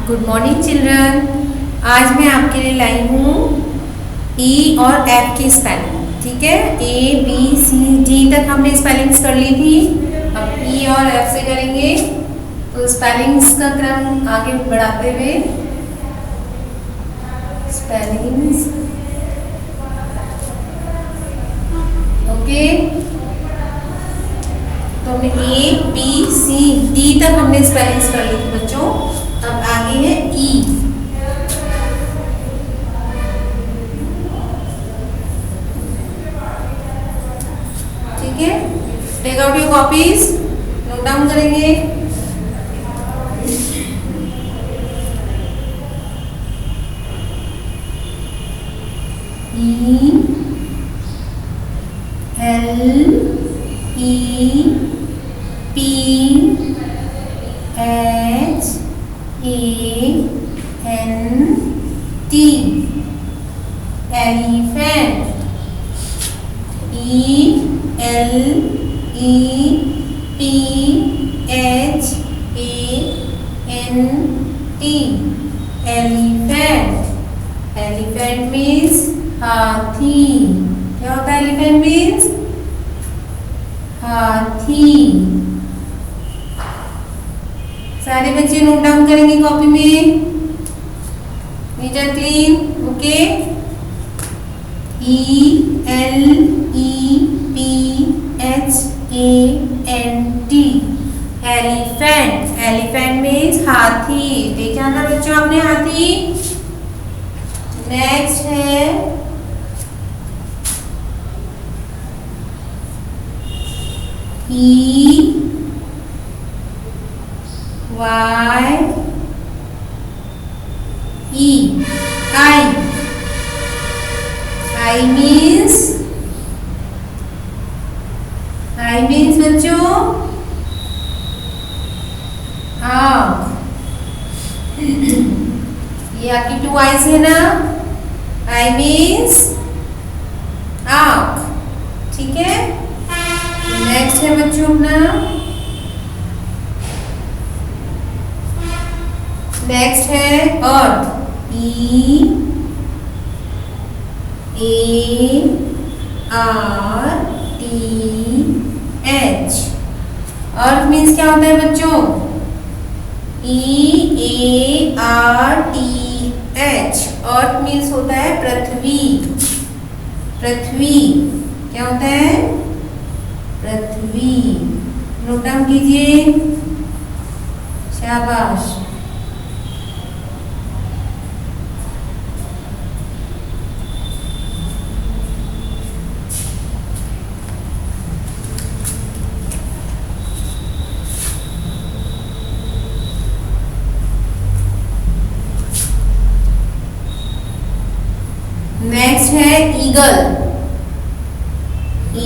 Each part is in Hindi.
Good morning children. आज मैं आपके लिए लाई हूँ ई और एफ की स्पेलिंग। ठीक है, ए बी सी डी तक हमने स्पेलिंग्स कर ली थी। अब ई और एफ से करेंगे। तो स्पेलिंग्स का क्रम आगे बढ़ाते हुए स्पेलिंग्स ओके। तो हमने ए बी सी डी तक हमने स्पेलिंग्स कर ली थी बच्चों। अब आगे है ई। ठीक है, take out your copies, note down करेंगे। E L E P H A N T elephant. E L E P H A N T elephant. Elephant means हाथी। क्या होता है एलिफेंट मीन्स? हाथी। सारे बच्चे नोट डाउन करेंगे कॉपी में, neat and clean. Okay, E L E P H A N T elephant. Elephant means हाथी। देखा ना बच्चों आपने हाथी। नेक्स्ट है E Y E I. I means बच्चों आँख। ये आपकी टू आईज है ना। आई मीन्स आँख। ठीक है, नेक्स्ट है बच्चों अपना नेक्स्ट है earth. E A R T H. Earth means क्या होता है बच्चों? E A R T H. Earth means होता है पृथ्वी। पृथ्वी क्या होता है? पृथ्वी। नोट डाउन कीजिए, शाबाश। नेक्स्ट है eagle. E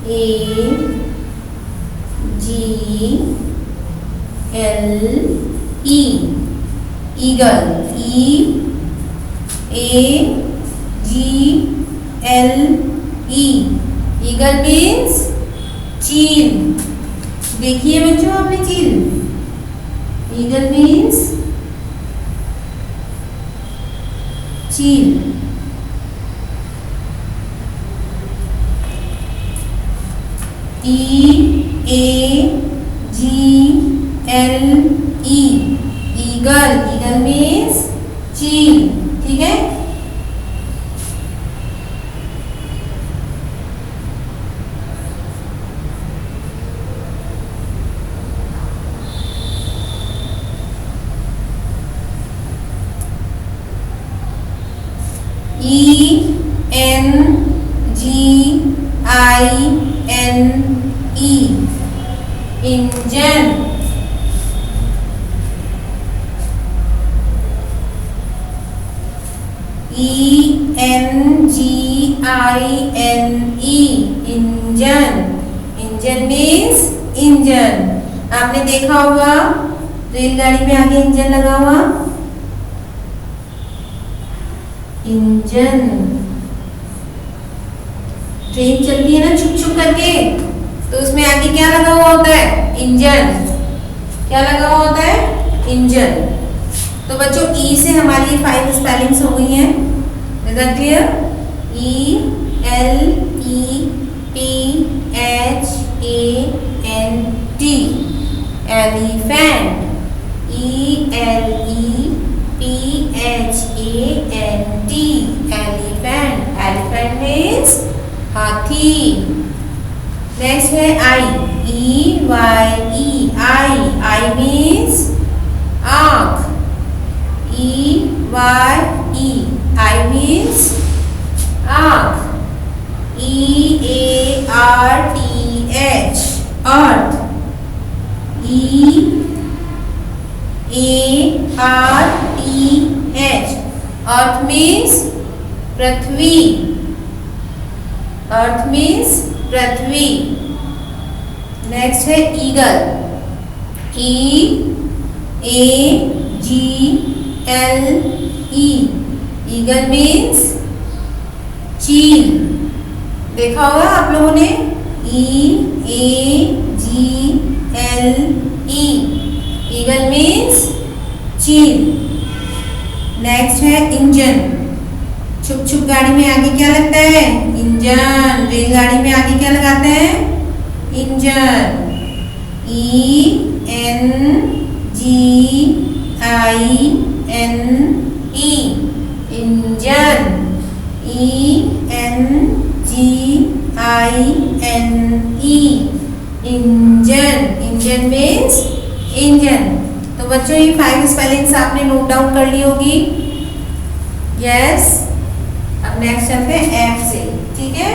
A G L E eagle. E A G L E eagle means चील। देखिए बच्चों आपने चील। ईगल मीन्स चील। E A G L E eagle. Eagle means चील। ठीक है, E N G I N E engine. E N G I N E engine. Engine means engine. आपने देखा होगा रेलगाड़ी में आगे इंजन लगा हुआ। इंजन, ट्रेन चलती है ना छुक छुक करके, तो उसमें आगे क्या लगा हुआ होता है? इंजन। क्या लगा हुआ होता है? इंजन। तो बच्चों ई से हमारी 5 स्पेलिंग्स हो गई हैं। Is that clear? E L E P H A N T, elephant. E L E P H A N T, elephant. Elephant means हाथी। नेक्स्ट है I, E Y E, I. I means आँख। ई वाई ई, आई मीन्स आँख। E A R T H, earth. E A R T H, earth means पृथ्वी। अर्थ मीन्स पृथ्वी। नेक्स्ट है eagle, E A G L E, eagle means चील। देखा होगा आप लोगों ने, E A G L E, eagle means चील। नेक्स्ट है इंजन, छुप छुप गाड़ी में आगे क्या लगता है? इंजन। रेलगाड़ी में आगे क्या लगाते हैं? Engine. E N G I N E, engine. E N G I N E, engine. Engine means engine. तो बच्चों ये 5 स्पेलिंग्स आपने नोट डाउन कर ली होगी। यस। अब नेक्स्ट चलते हैं एफ से, ठीक है?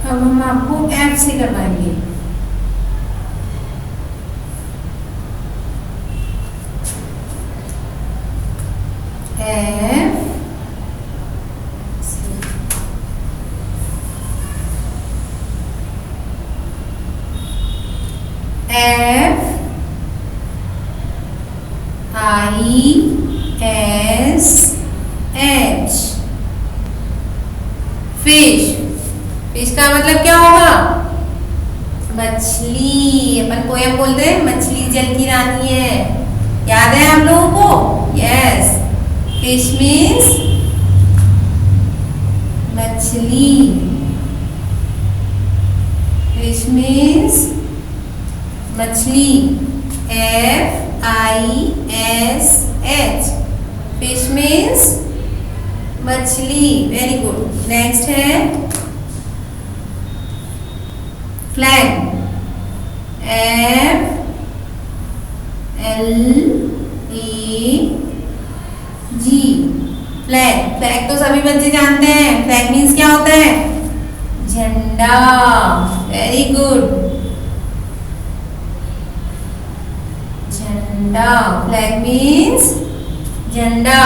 अब हम आपको एफ से करवाएंगे। F F I S H, fish. Fish का मतलब क्या होगा? मछली। अपन पोयम बोलते हैं मछली जल की रानी है, याद है आप लोगों को? यस। फिश मीन्स मछली। फिश मीन्स मछली। F I S H, fish means मछली। Very good. नेक्स्ट है flag, F L A G, flag. Flag तो सभी बच्चे जानते हैं। फ्लैग मीन्स क्या होता है? झंडा। वेरी गुड, झंडा। फ्लैग मीन्स झंडा।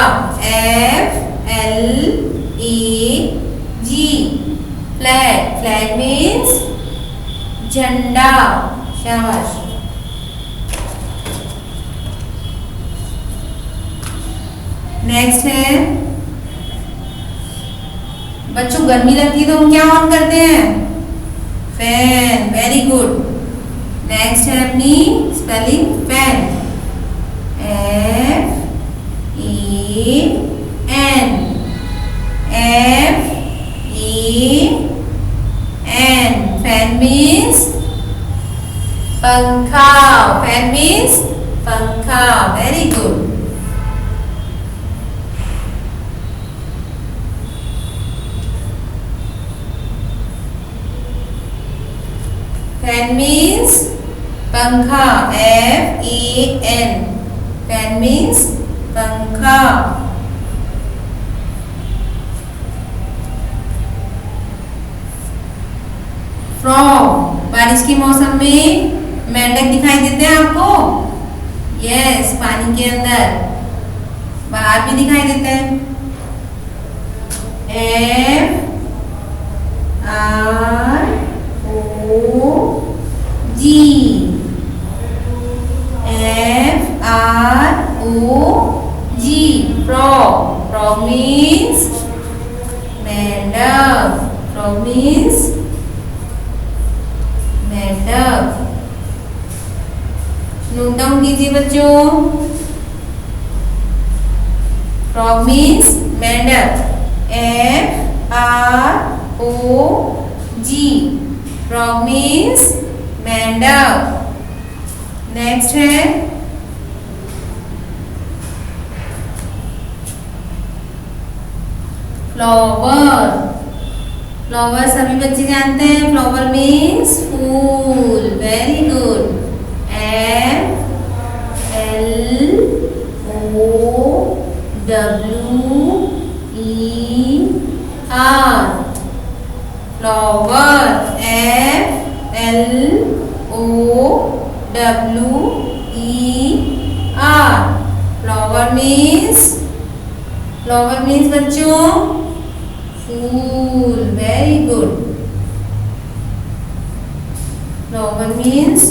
F L A G, flag. Flag means झंडा। शाबाश। नेक्स्ट है बच्चों, गर्मी लगती है तो हम क्या ऑन करते हैं? फैन। Very good. नेक्स्ट है अपनी spelling fan, F A N, F A N. Fan means पंखा। फैन मीन्स पंखा। Very good. फैन मीन्स पंखा, F A N. Fan means पंखा। फ्रॉग, बारिश के मौसम में मेंढक दिखाई देते हैं आपको? यस, पानी के अंदर, बाहर भी दिखाई देते हैं। एफ Frog means मेंढक। नोट डाउन कीजिए बच्चों। Frog means मेंढक। FROG Frog means मेंढक। नेक्स्ट है फ्लावर। फ्लावर सभी बच्चे जानते हैं। फ्लावर मीन्स फूल। Very good. FLOWER flower. FLOWER flower means बच्चों फूल। Very good. फ्लावर मीन्स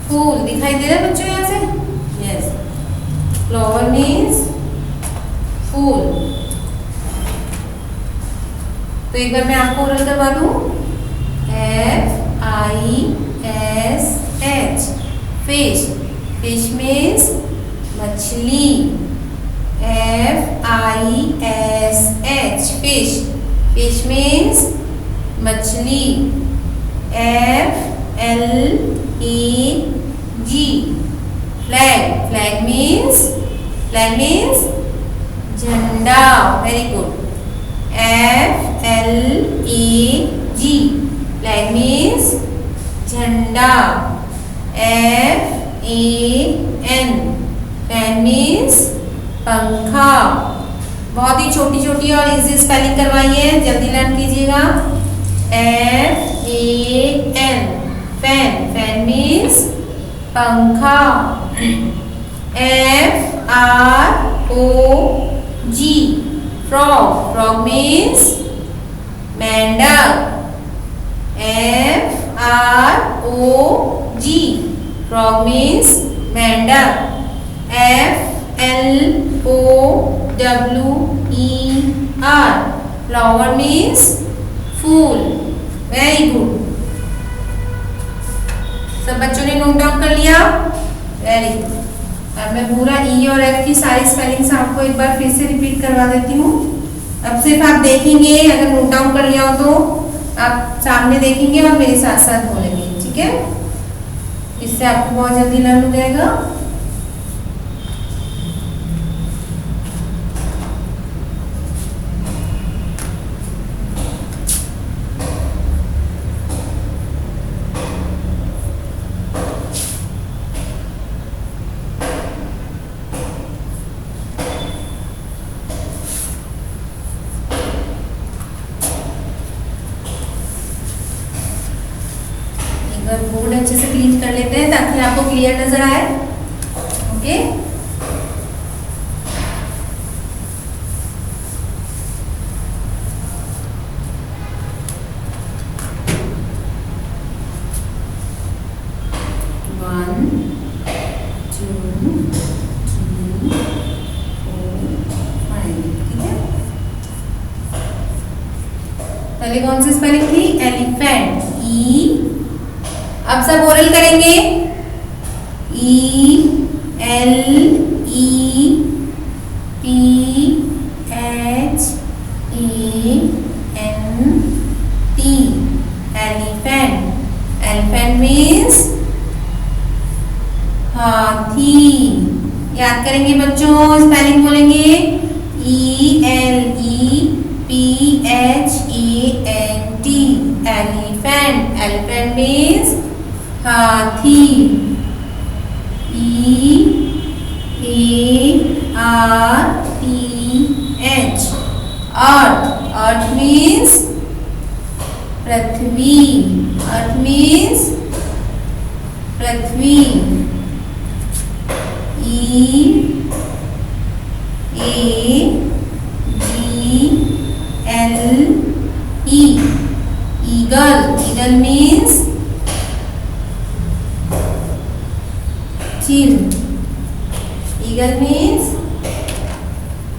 फूल। दिखाई दे रहा है बच्चों यहाँ से? यस। फ्लावर मीन्स फूल। तो एक बार मैं आपको ओरल करवा दूं। FISH fish. फिश मीन्स मछली। FISH fish. फिश मीन्स मछली। FLAG flag. फ्लैग मीन्स झंडा। Very good. FLAG flag means झंडा। FAN फैन मीन्स पंखा। बहुत ही छोटी छोटी और इजी स्पेलिंग करवाई है, जल्दी लर्न कीजिएगा। FAN fan. फैन मीन्स पंखा। FROG frog. फ्रॉग मीन्स मेंढक। FROG फ्रॉग मीन्स मेंढक। FLOWER फ्लावर मीन्स फूल। Very good. सब बच्चों ने नोट डाउन कर लिया? Very good. अब मैं पूरा ई और एफ की सारी स्पेलिंग्स आपको एक बार फिर से रिपीट करवा देती हूँ। अब सिर्फ आप देखेंगे, अगर नोट डाउन कर लिया हो तो आप सामने देखेंगे और मेरे साथ साथ बोलेंगे, ठीक है? इससे आपको बहुत जल्दी लर्न हो जाएगा। बोर्ड अच्छे से क्लीन कर लेते हैं ताकि आपको क्लियर नजर आए। ओके। पहले कौन सी स्पेलिंग थी? एलिफेंट। ई। अब सब ओरल करेंगे। ELEPHANT elephant. एलिफेंट मीन्स हाथी। याद करेंगे बच्चों, स्पेलिंग बोलेंगे। ELEPHANT elephant. एलिफेंट मीन्स हाथी। EARTH अर्थ। अर्थ मीन्स पृथ्वी। अर्थ मीन्स पृथ्वी। EAGLE eagle. ईगल मीन्स चील। ईगल मीन्स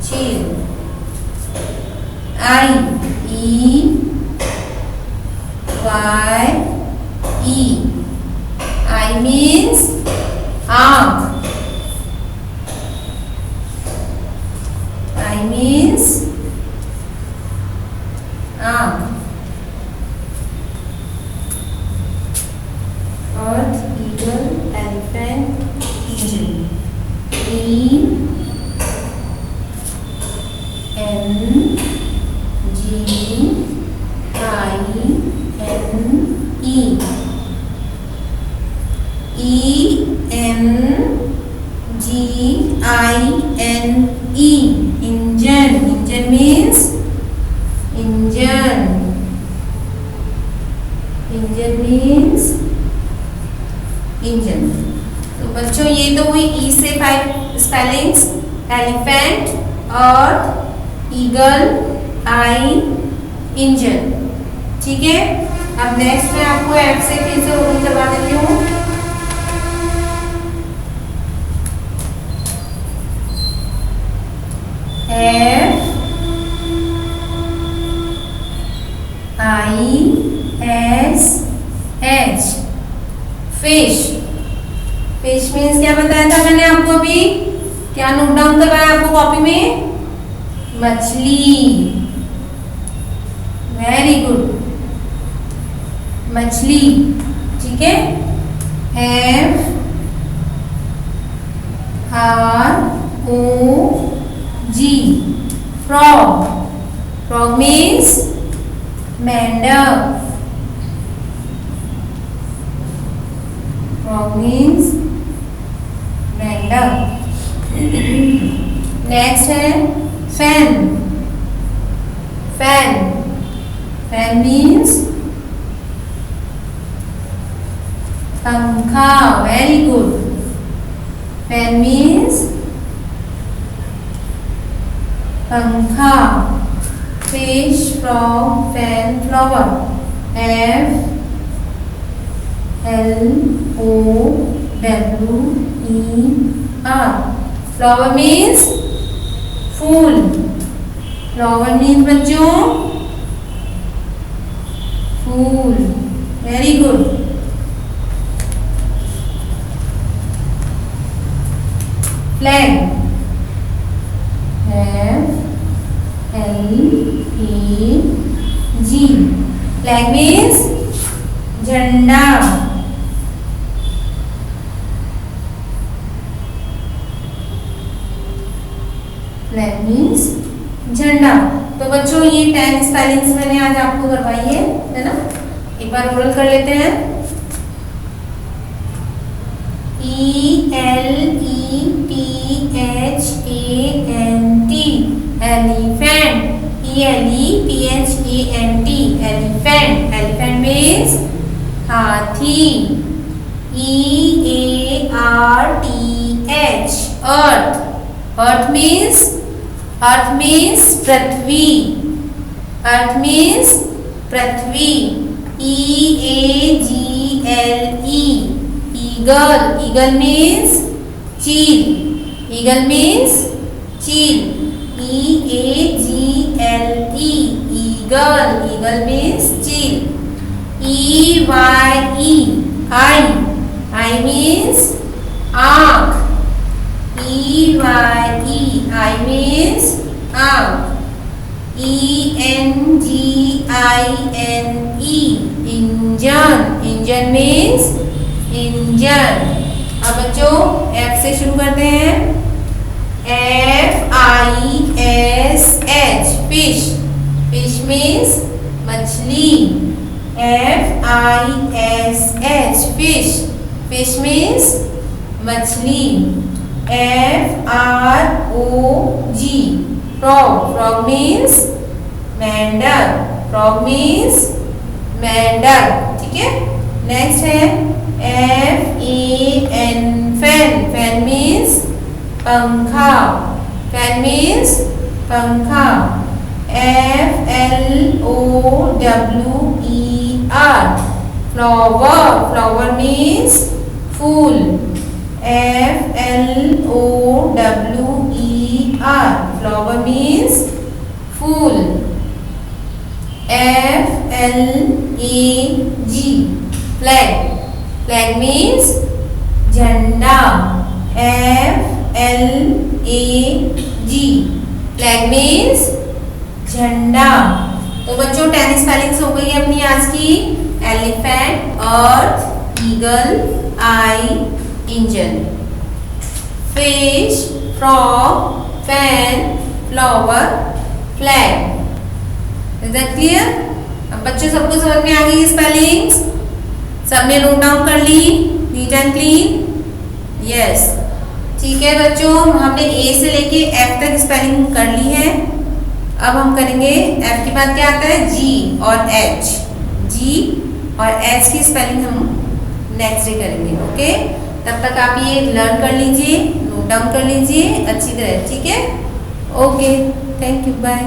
चील। I spellings elephant, earth, eagle, I, engine. ठीक है, अब नेक्स्ट मैं आपको एफ से फिर से ओपन करवा देती हूँ। F I S H, fish. Fish means क्या बताया था मैंने आपको अभी, क्या नोट डाउन करवाया आपको कॉपी में? मछली। वेरी गुड, मछली। ठीक है, F R O G, frog. Frog means मेंढक। फ्रॉग मीन्स मेंढक। नेक्स्ट है फैन। फैन, फैन मीन्स पंखा। वेरी गुड, फैन मीन्स पंखा। Fish, frog, fan, flower. F L O W E R, flower means फूल। फ्लावर मीन्स बच्चों फूल। Very good. Flag, F L A G, flag means झंडा। फ्लैग मीन्स झंडा। तो बच्चों ये 10 स्पेलिंग्स मैंने आज आपको करवाई है ना? एक बार ओरल कर लेते हैं। E L E P H A N T, elephant. E L E P H A N T, elephant. Elephant means हाथी। E A R T H, earth. Earth means Prithvi. Earth means Prithvi. E A G L E, eagle. Eagle means चील। Eagle means चील। E A G L E, eagle. Eagle means चील। E Y E, eye. Eye means आँख। E Y E, eye means आँख। E N G I N E, engine. Engine means engine. अब बच्चों F से शुरू करते हैं। F I S H, fish. Fish means मछली। F I S H, fish. Fish means मछली। F R O G, frog. Frog means मेंढक। Frog means मेंढक। ठीक है, नेक्स्ट है F A N, fan. Fan means पंखा। Fan means पंखा। F L O W E R, flower. Flower means fool. F L O W E R, flower means fool. F L A G, flag. Flag means झंडा। F L A G, flag means झंडा। तो बच्चों 10 स्पेलिंग्स हो गई अपनी आज की। Elephant, earth, eagle, I, engine. Fish, frog, fan, flower, flag. Is that clear? अब बच्चों सबको समझ में आ गई स्पेलिंग्स? सबने नोट डाउन कर ली नीट एंड क्लीन? यस, ठीक है बच्चों, हमने ए से लेके एफ तक स्पेलिंग कर ली है। अब हम करेंगे एफ के बाद क्या आता है, जी और एच। जी और एच की स्पेलिंग हम नेक्स्ट डे करेंगे। ओके, तब तक आप ये लर्न कर लीजिए। नोट डाउन कर लीजिए अच्छी तरह, ठीक है। Okay, thank you, bye.